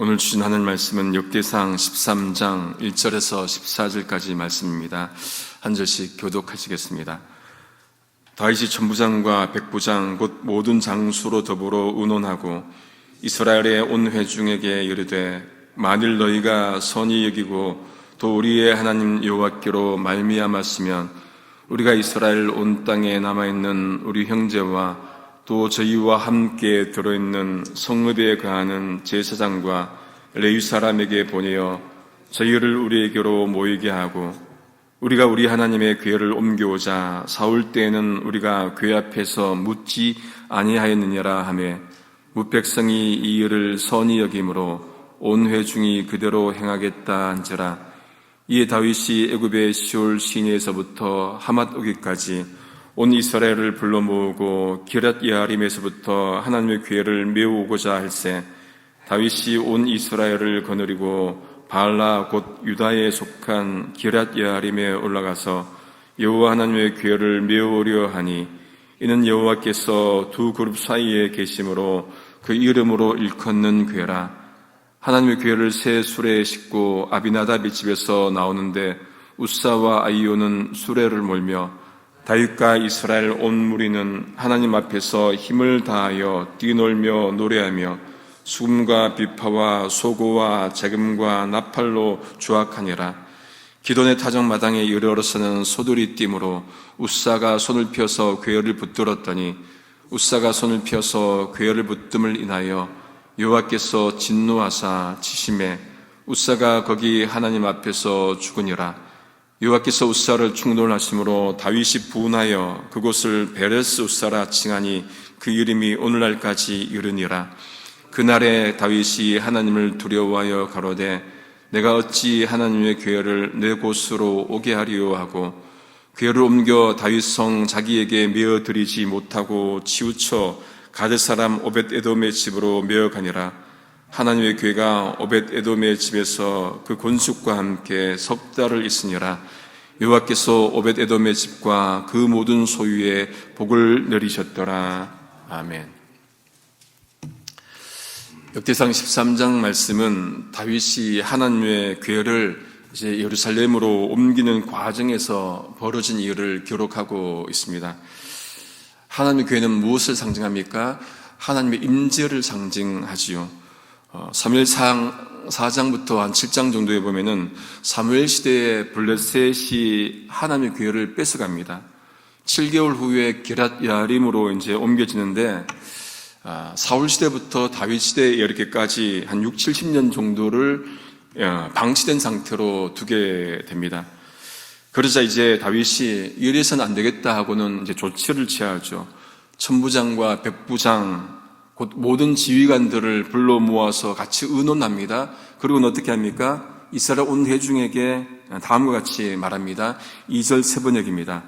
오늘 주신 하나님 말씀은 역대상 13장 1절에서 14절까지 말씀입니다. 한 절씩 교독하시겠습니다. 다윗이 천부장과 백부장 곧 모든 장수로 더불어 의논하고 이스라엘의 온 회중에게 이르되 만일 너희가 선히 여기고 또 우리의 하나님 여호와께로 말미암았으면 우리가 이스라엘 온 땅에 남아있는 우리 형제와 또 저희와 함께 들어있는 성읍에 거하는 제사장과 레위 사람에게 보내어 저희를 우리에게로 모이게 하고 우리가 우리 하나님의 궤를 옮겨오자 사울 때에는 우리가 궤 앞에서 묻지 아니하였느냐라 하며 뭇백성이 이 일을 선히 여김으로 온 회중이 그대로 행하겠다 한지라. 이에 다윗이 애굽의 시올 시내에서부터 하맛 오기까지 온 이스라엘을 불러 모으고 기럇 여아림에서부터 하나님의 궤를 메우고자 할세 다윗이 온 이스라엘을 거느리고 바알라 곧 유다에 속한 기럇 여아림에 올라가서 여호와 하나님의 궤를 메우려 하니 이는 여호와께서 두 그룹 사이에 계심으로 그 이름으로 일컫는 궤라. 하나님의 궤를 새 수레에 싣고 아비나답의 집에서 나오는데 우사와 아이오는 수레를 몰며 다윗과 이스라엘 온 무리는 하나님 앞에서 힘을 다하여 뛰놀며 노래하며 수금과 비파와 소고와 재금과 나팔로 주악하니라. 기돈의 타정마당에 이르러서는 소들이 뛰므로 우사가 손을 펴서 궤를 붙들었더니 우사가 손을 펴서 궤를 붙듦을 인하여 여호와께서 진노하사 치심에 우사가 거기 하나님 앞에서 죽으니라. 여호와께서 우사를 충돌하심으로 다윗이 분하여 그곳을 베레스 우사라 칭하니 그 이름이 오늘날까지 이르니라. 그날에 다윗이 하나님을 두려워하여 가로되 내가 어찌 하나님의 궤를 내 곳으로 오게 하리요 하고 궤를 옮겨 다윗성 자기에게 메어 드리지 못하고 치우쳐 가드 사람 오벳에돔의 집으로 메어 가니라. 하나님의 궤가 오벳에돔의 집에서 그 권숙과 함께 석 달을 있으니라. 여호와께서 오벳에돔의 집과 그 모든 소유에 복을 내리셨더라. 아멘. 역대상 13장 말씀은 다윗이 하나님의 궤를 이제 예루살렘으로 옮기는 과정에서 벌어진 일을 기록하고 있습니다. 하나님의 궤는 무엇을 상징합니까? 하나님의 임재를 상징하지요. 사무엘상 4장부터 한 7장 정도에 보면은 사무엘 시대에 블레셋이 하나님의 궤를 뺏어갑니다. 7개월 후에 기럇 여아림으로 이제 옮겨지는데 사울 시대부터 다윗 시대에 이렇게까지 한 6, 70년 정도를 방치된 상태로 두게 됩니다. 그러자 이제 다윗이 이래서는 안 되겠다 하고는 이제 조치를 취하죠. 천부장과 백부장 곧 모든 지휘관들을 불러 모아서 같이 의논합니다. 그리고는 어떻게 합니까? 이스라엘 온 회중에게 다음과 같이 말합니다. 2절 세번역입니다.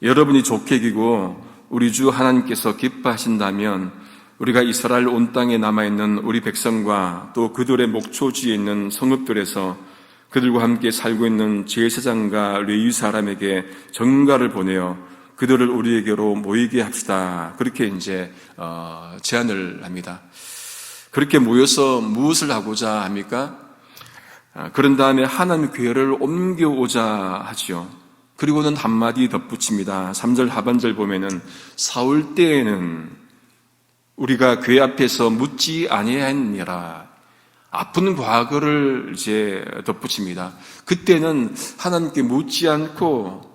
여러분이 좋게 여기고 우리 주 하나님께서 기뻐하신다면 우리가 이스라엘 온 땅에 남아있는 우리 백성과 또 그들의 목초지에 있는 성읍들에서 그들과 함께 살고 있는 제사장과 레위 사람에게 전가를 보내어 그들을 우리에게로 모이게 합시다. 그렇게 이제 제안을 합니다. 그렇게 모여서 무엇을 하고자 합니까? 그런 다음에 하나님의 궤를 옮겨오자 하지요. 그리고는 한마디 덧붙입니다. 3절 하반절 보면은 사울 때에는 우리가 궤 앞에서 묻지 아니하였느니라. 아픈 과거를 이제 덧붙입니다. 그때는 하나님께 묻지 않고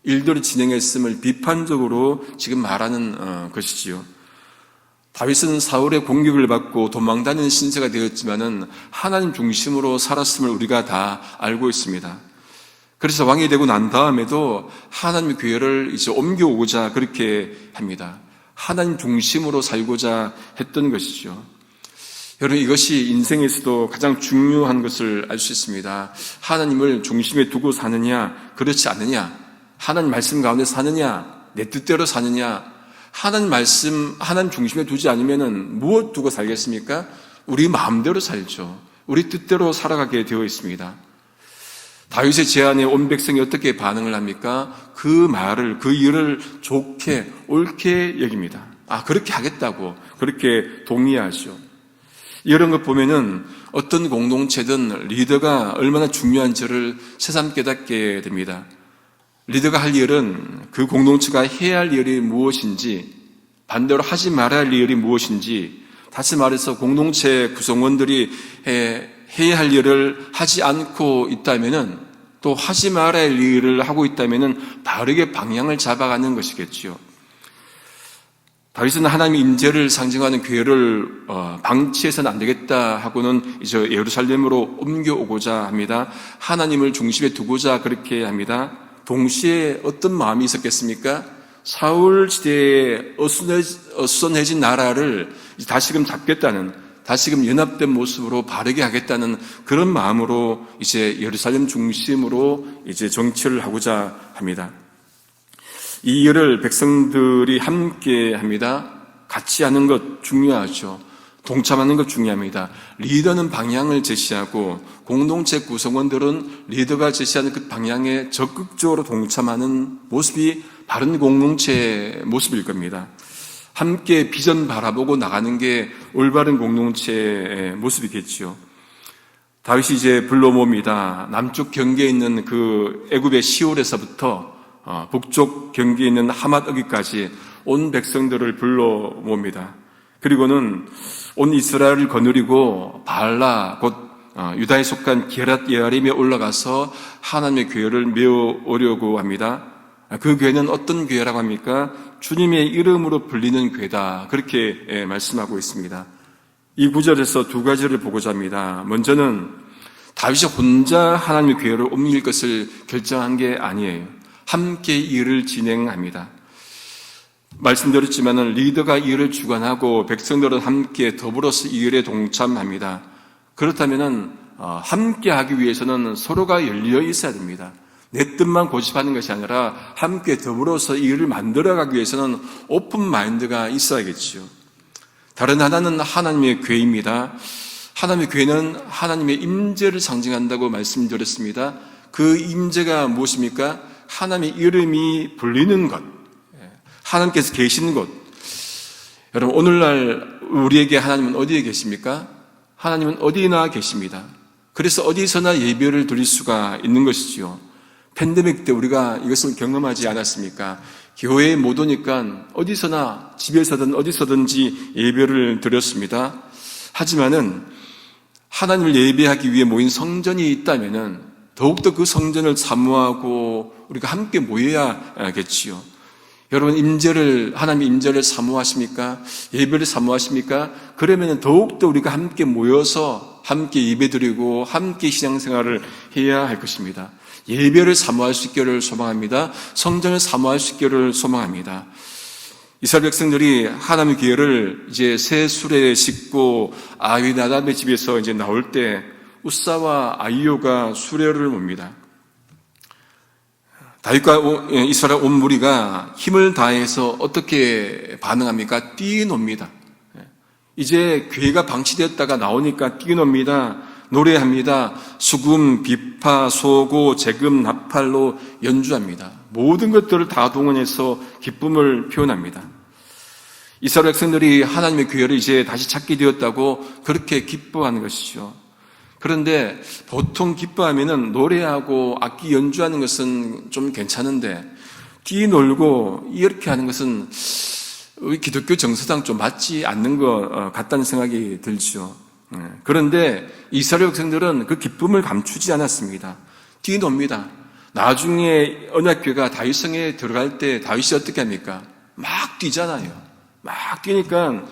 일들을 진행했음을 비판적으로 지금 말하는 것이지요. 다윗은 사울의 공격을 받고 도망다니는 신세가 되었지만은 하나님 중심으로 살았음을 우리가 다 알고 있습니다. 그래서 왕이 되고 난 다음에도 하나님의 궤를 이제 옮겨오고자 그렇게 합니다. 하나님 중심으로 살고자 했던 것이죠. 여러분, 이것이 인생에서도 가장 중요한 것을 알 수 있습니다. 하나님을 중심에 두고 사느냐, 그렇지 않느냐, 하나님 말씀 가운데 사느냐, 내 뜻대로 사느냐, 하나님 말씀, 하나님 중심에 두지 않으면은 무엇 두고 살겠습니까? 우리 마음대로 살죠. 우리 뜻대로 살아가게 되어 있습니다. 다윗의 제안에 온 백성이 어떻게 반응을 합니까? 그 말을, 그 일을 좋게, 옳게 여깁니다. 그렇게 하겠다고, 그렇게 동의하죠. 이런 것 보면은 어떤 공동체든 리더가 얼마나 중요한지를 새삼 깨닫게 됩니다. 리더가 할 일은 그 공동체가 해야 할 일이 무엇인지, 반대로 하지 말아야 할 일이 무엇인지, 다시 말해서 공동체 구성원들이 해야 할 일을 하지 않고 있다면은, 또 하지 말아야 할 일을 하고 있다면은 바르게 방향을 잡아가는 것이겠지요. 다윗은 하나님의 임재를 상징하는 교회를 방치해서는 안 되겠다 하고는 이제 예루살렘으로 옮겨오고자 합니다. 하나님을 중심에 두고자 그렇게 합니다. 동시에 어떤 마음이 있었겠습니까? 사울 시대에 어수선해진 나라를 다시금 잡겠다는, 다시금 연합된 모습으로 바르게 하겠다는 그런 마음으로 이제 예루살렘 중심으로 이제 정치를 하고자 합니다. 이 일을 백성들이 함께 합니다. 같이 하는 것 중요하죠. 동참하는 것 중요합니다. 리더는 방향을 제시하고 공동체 구성원들은 리더가 제시하는 그 방향에 적극적으로 동참하는 모습이 바른 공동체의 모습일 겁니다. 함께 비전 바라보고 나가는 게 올바른 공동체의 모습이겠지요. 다윗이 이제 불러 모읍니다. 남쪽 경계에 있는 그 애굽의 시올에서부터 북쪽 경계에 있는 하맛어기까지 온 백성들을 불러 모읍니다. 그리고는 온 이스라엘을 거느리고 발라 곧 유다에 속한 게랏 예아림에 올라가서 하나님의 교회를 메우려고 합니다. 그 교회는 어떤 교회라고 합니까? 주님의 이름으로 불리는 교회다. 그렇게 말씀하고 있습니다. 이 구절에서 두 가지를 보고자 합니다. 먼저는 다윗이 혼자 하나님의 교회를 옮길 것을 결정한 게 아니에요. 함께 일을 진행합니다. 말씀드렸지만 리더가 일을 주관하고 백성들은 함께 더불어서 이 일에 동참합니다. 그렇다면 함께 하기 위해서는 서로가 열려 있어야 됩니다. 내 뜻만 고집하는 것이 아니라 함께 더불어서 이 일을 만들어가기 위해서는 오픈 마인드가 있어야겠지요. 다른 하나는 하나님의 교회입니다. 하나님의 교회는 하나님의 임재를 상징한다고 말씀드렸습니다. 그 임재가 무엇입니까? 하나님의 이름이 불리는 것, 하나님께서 계시는 곳. 여러분, 오늘날 우리에게 하나님은 어디에 계십니까? 하나님은 어디나 계십니다. 그래서 어디서나 예배를 드릴 수가 있는 것이지요. 팬데믹 때 우리가 이것을 경험하지 않았습니까? 교회에 못 오니까 어디서나, 집에서든 어디서든지 예배를 드렸습니다. 하지만은 하나님을 예배하기 위해 모인 성전이 있다면은 더욱더 그 성전을 사모하고 우리가 함께 모여야겠지요. 여러분, 하나님의 임재를 사모하십니까? 예배를 사모하십니까? 그러면 더욱더 우리가 함께 모여서 함께 예배드리고 함께 신앙생활을 해야 할 것입니다. 예배를 사모할 수 있기를 소망합니다. 성전을 사모할 수 있기를 소망합니다. 이스라엘 백성들이 하나님의 교회를 이제 새 수레에 싣고 아비나답의 집에서 이제 나올 때 우사와 아이요가 수레를 몹니다. 다윗과 이스라엘 온 무리가 힘을 다해서 어떻게 반응합니까? 뛰노니다. 이제 교회가 방치되었다가 나오니까 뛰노니다. 노래합니다. 수금, 비파, 소고, 재금, 나팔로 연주합니다. 모든 것들을 다 동원해서 기쁨을 표현합니다. 이스라엘 백성들이 하나님의 교회를 이제 다시 찾게 되었다고 그렇게 기뻐하는 것이죠. 그런데 보통 기뻐하면은 노래하고 악기 연주하는 것은 좀 괜찮은데 뛰놀고 이렇게 하는 것은 우리 기독교 정서상 좀 맞지 않는 것 같다는 생각이 들죠. 그런데 이스라엘 백성들은 그 기쁨을 감추지 않았습니다. 뛰놉니다. 나중에 언약궤가 다윗성에 들어갈 때 다윗이 어떻게 합니까? 막 뛰잖아요. 막 뛰니까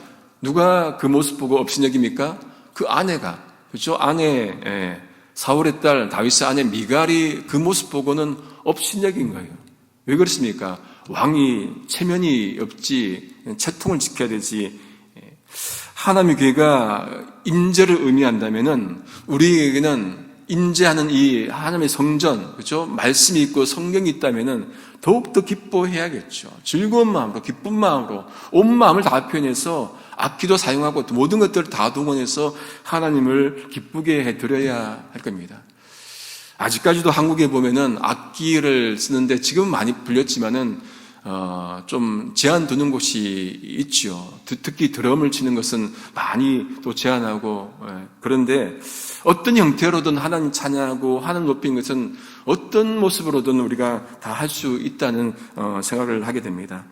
누가 그 모습 보고 업신여깁니까? 그 아내가, 그렇죠? 사울의 딸 다윗의 아내 미갈이 그 모습 보고는 업신여긴 거예요. 왜 그렇습니까? 왕이 체면이 없지, 채통을 지켜야 되지. 하나님의 교회가 임재를 의미한다면은 우리에게는 임재하는 이 하나님의 성전, 그렇죠? 말씀이 있고 성경이 있다면은 더욱더 기뻐해야겠죠. 즐거운 마음으로, 기쁜 마음으로 온 마음을 다 표현해서 악기도 사용하고 모든 것들을 다 동원해서 하나님을 기쁘게 해드려야 할 겁니다. 아직까지도 한국에 보면은 악기를 쓰는데 지금 많이 불렸지만은 좀 제한 두는 곳이 있죠. 특히 드럼을 치는 것은 많이 또 제한하고, 그런데 어떤 형태로든 하나님 찬양하고 하나님 높이는 것은 어떤 모습으로든 우리가 다 할 수 있다는 생각을 하게 됩니다.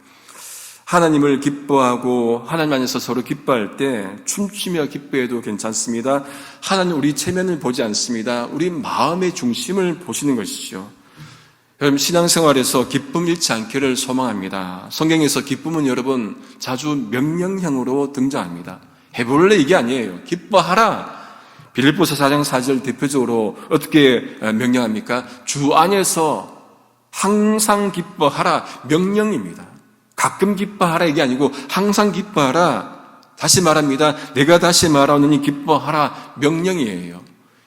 하나님을 기뻐하고 하나님 안에서 서로 기뻐할 때 춤추며 기뻐해도 괜찮습니다. 하나님 우리 체면을 보지 않습니다. 우리 마음의 중심을 보시는 것이죠. 여러분, 신앙생활에서 기쁨 잃지 않기를 소망합니다. 성경에서 기쁨은 여러분 자주 명령형으로 등장합니다. 해볼래 이게 아니에요. 기뻐하라. 빌립보서 4장 4절 대표적으로 어떻게 명령합니까? 주 안에서 항상 기뻐하라. 명령입니다. 가끔 기뻐하라 이게 아니고 항상 기뻐하라. 다시 말합니다. 내가 다시 말하노니 기뻐하라. 명령이에요.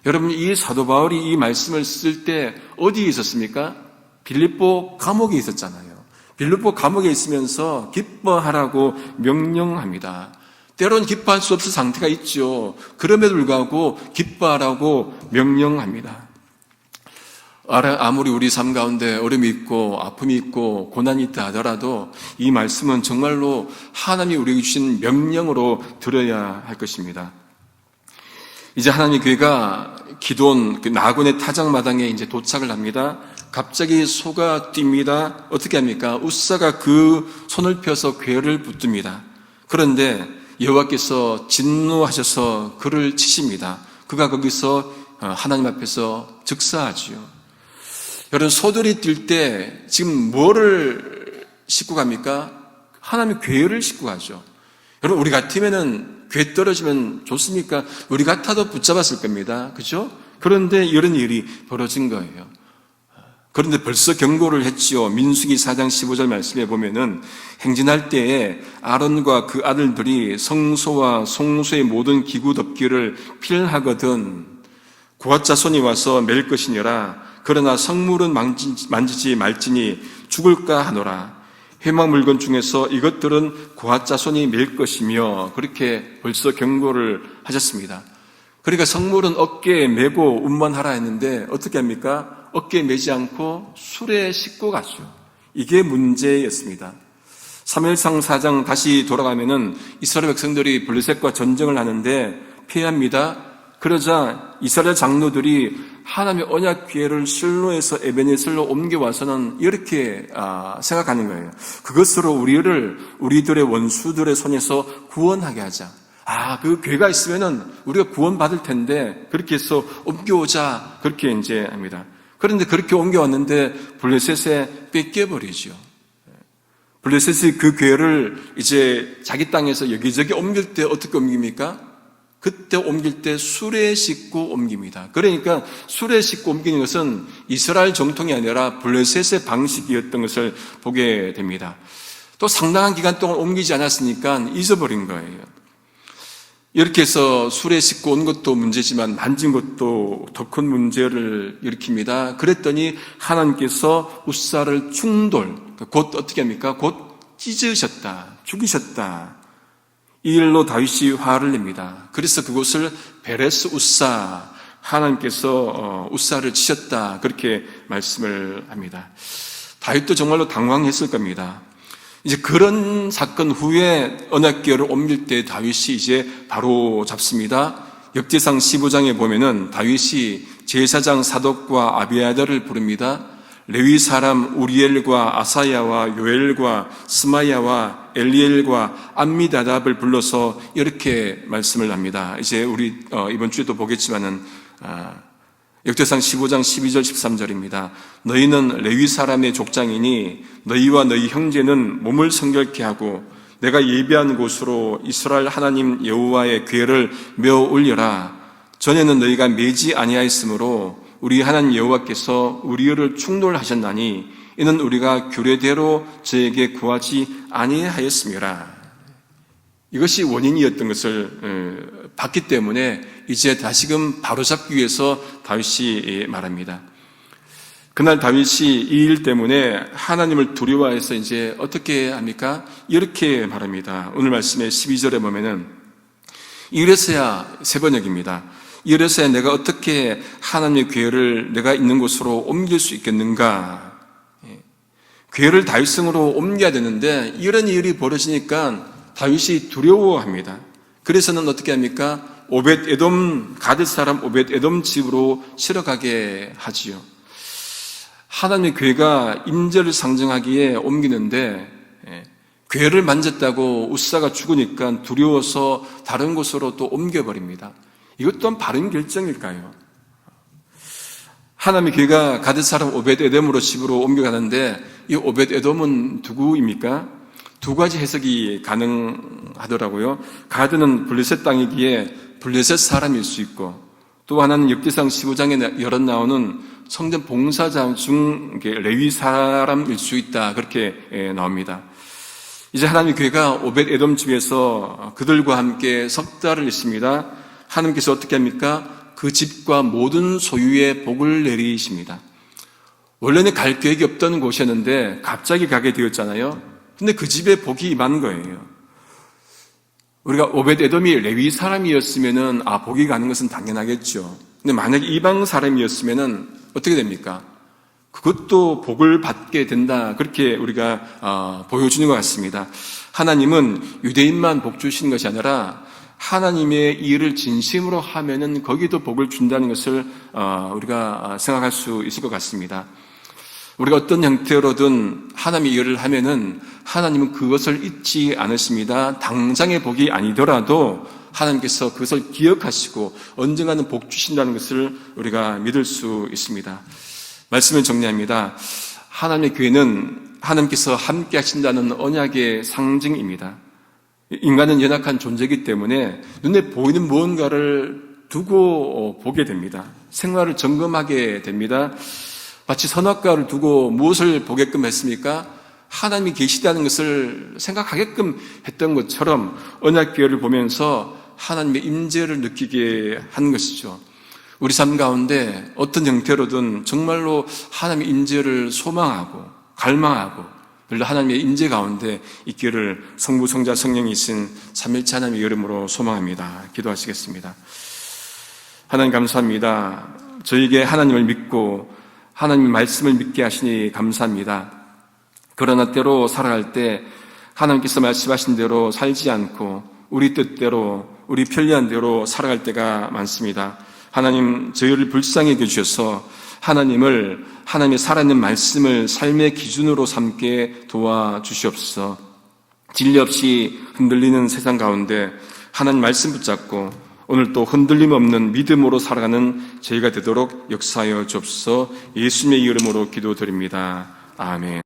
여러분, 이 사도 바울이 이 말씀을 쓸 때 어디에 있었습니까? 빌립보 감옥에 있었잖아요. 빌립보 감옥에 있으면서 기뻐하라고 명령합니다. 때론 기뻐할 수 없을 상태가 있죠. 그럼에도 불구하고 기뻐하라고 명령합니다. 아무리 우리 삶 가운데 어려움이 있고 아픔이 있고 고난이 있다 하더라도 이 말씀은 정말로 하나님이 우리에게 주신 명령으로 들어야 할 것입니다. 이제 하나님 교회가 기드온 나곤의 타작마당에 이제 도착을 합니다. 갑자기 소가 뜁니다. 어떻게 합니까? 웃사가 그 손을 펴서 궤를 붙듭니다. 그런데 여호와께서 진노하셔서 그를 치십니다. 그가 거기서 하나님 앞에서 즉사하지요. 여러분, 소들이 뛸 때 지금 뭐를 싣고 갑니까? 하나님의 궤를 싣고 가죠. 여러분, 우리 같으면은 궤 떨어지면 좋습니까? 우리 같아도 붙잡았을 겁니다. 그죠? 그런데 이런 일이 벌어진 거예요. 그런데 벌써 경고를 했지요. 민수기 4장 15절 말씀에 보면은 행진할 때에 아론과 그 아들들이 성소와 송소의 모든 기구 덮기를 필하거든 고앗 자손이 와서 맬 것이니라. 그러나 성물은 만지지 말지니 죽을까 하노라. 회막 물건 중에서 이것들은 고앗 자손이 맬 것이며, 그렇게 벌써 경고를 하셨습니다. 그러니까 성물은 어깨에 메고 운반하라 했는데 어떻게 합니까? 어깨에 메지 않고 수레에 싣고 가죠. 이게 문제였습니다. 사무엘상 4장 다시 돌아가면은 이스라엘 백성들이 블레셋과 전쟁을 하는데 패합니다. 그러자 이스라엘 장로들이 하나님의 언약 기회를 실로에서 에베네셀로 옮겨와서는 이렇게 생각하는 거예요. 그것으로 우리들의 원수들의 손에서 구원하게 하자. 그 괴가 있으면은 우리가 구원받을 텐데 그렇게 해서 옮겨오자. 그렇게 이제 합니다. 그런데 그렇게 옮겨왔는데 블레셋에 뺏겨버리죠. 블레셋이 그 괴를 이제 자기 땅에서 여기저기 옮길 때 어떻게 옮깁니까? 그때 옮길 때 수레에 싣고 옮깁니다. 그러니까 수레에 싣고 옮기는 것은 이스라엘 정통이 아니라 블레셋의 방식이었던 것을 보게 됩니다. 또 상당한 기간 동안 옮기지 않았으니까 잊어버린 거예요. 이렇게 해서 수레에 싣고 온 것도 문제지만 만진 것도 더 큰 문제를 일으킵니다. 그랬더니 하나님께서 웃사를 충돌, 곧 어떻게 합니까? 곧 찢으셨다, 죽이셨다. 이 일로 다윗이 화를 냅니다. 그래서 그곳을 베레스 웃사, 하나님께서 웃사를 치셨다, 그렇게 말씀을 합니다. 다윗도 정말로 당황했을 겁니다. 이제 그런 사건 후에 언약궤를 옮길 때 다윗이 이제 바로 잡습니다. 역대상 15장에 보면은 다윗이 제사장 사독과 아비아달을 부릅니다. 레위 사람 우리엘과 아사야와 요엘과 스마야와 엘리엘과 암미다답을 불러서 이렇게 말씀을 합니다. 이제 우리 이번 주에도 보겠지만은 역대상 15장 12절 13절입니다. 너희는 레위 사람의 족장이니 너희와 너희 형제는 몸을 성결케 하고 내가 예비한 곳으로 이스라엘 하나님 여호와의 궤를 메어 올려라. 전에는 너희가 매지 아니하였으므로 우리 하나님 여호와께서 우리를 충돌하셨나니 이는 우리가 규례대로 저에게 구하지 아니하였음이라. 이것이 원인이었던 것을 봤기 때문에 이제 다시금 바로잡기 위해서 다윗이 말합니다. 그날 다윗이 이 일 때문에 하나님을 두려워해서 이제 어떻게 합니까? 이렇게 말합니다. 오늘 말씀의 12절에 보면은 이래서야 세 번역입니다. 이래서야 내가 어떻게 하나님의 궤를 내가 있는 곳으로 옮길 수 있겠는가? 괴를 다윗성으로 옮겨야 되는데 이런 일이 벌어지니까 다윗이 두려워합니다. 그래서는 어떻게 합니까? 오벳에돔, 가뎃 사람 오벳에돔 집으로 실어가게 하지요. 하나님의 괴가 임재를 상징하기에 옮기는데 괴를 만졌다고 웃사가 죽으니까 두려워서 다른 곳으로 또 옮겨버립니다. 이것 또한 바른 결정일까요? 하나님의 괴가 가뎃 사람 오벳에돔으로 집으로 옮겨가는데 이 오벳에돔은 누구입니까? 두 가지 해석이 가능하더라고요. 가드는 블레셋 땅이기에 블레셋 사람일 수 있고, 또 하나는 역대상 15장에 여럿 나오는 성전 봉사자 중 레위 사람일 수 있다, 그렇게 나옵니다. 이제 하나님의 괴가 오벳에돔 집에서 그들과 함께 석 달을 있습니다. 하나님께서 어떻게 합니까? 그 집과 모든 소유의 복을 내리십니다. 원래는 갈 계획이 없던 곳이었는데 갑자기 가게 되었잖아요. 근데 그 집에 복이 임한 거예요. 우리가 오벳에돔이 레위 사람이었으면은 복이 가는 것은 당연하겠죠. 근데 만약에 이방 사람이었으면은 어떻게 됩니까? 그것도 복을 받게 된다. 그렇게 우리가 보여주는 것 같습니다. 하나님은 유대인만 복 주시는 것이 아니라 하나님의 일을 진심으로 하면은 거기도 복을 준다는 것을 우리가 생각할 수 있을 것 같습니다. 우리가 어떤 형태로든 하나님의 일을 하면은 하나님은 그것을 잊지 않으십니다. 당장의 복이 아니더라도 하나님께서 그것을 기억하시고 언젠가는 복 주신다는 것을 우리가 믿을 수 있습니다. 말씀을 정리합니다. 하나님의 교회는 하나님께서 함께 하신다는 언약의 상징입니다. 인간은 연약한 존재이기 때문에 눈에 보이는 무언가를 두고 보게 됩니다. 생활을 점검하게 됩니다. 마치 선악과를 두고 무엇을 보게끔 했습니까? 하나님이 계시다는 것을 생각하게끔 했던 것처럼 언약궤를 보면서 하나님의 임재를 느끼게 한 것이죠. 우리 삶 가운데 어떤 형태로든 정말로 하나님의 임재를 소망하고 갈망하고 별로 하나님의 임재 가운데 있기를 성부, 성자, 성령이신 삼일체 하나님의 이름으로 소망합니다. 기도하시겠습니다. 하나님 감사합니다. 저에게 하나님을 믿고 하나님의 말씀을 믿게 하시니 감사합니다. 그러나 때로 살아갈 때 하나님께서 말씀하신 대로 살지 않고 우리 뜻대로 우리 편리한 대로 살아갈 때가 많습니다. 하나님 저희를 불쌍히 여겨주셔서 하나님의 살아있는 말씀을 삶의 기준으로 삼게 도와주시옵소서. 진리 없이 흔들리는 세상 가운데 하나님 말씀 붙잡고 오늘 또 흔들림 없는 믿음으로 살아가는 저희가 되도록 역사하여 주옵소서. 예수님의 이름으로 기도드립니다. 아멘.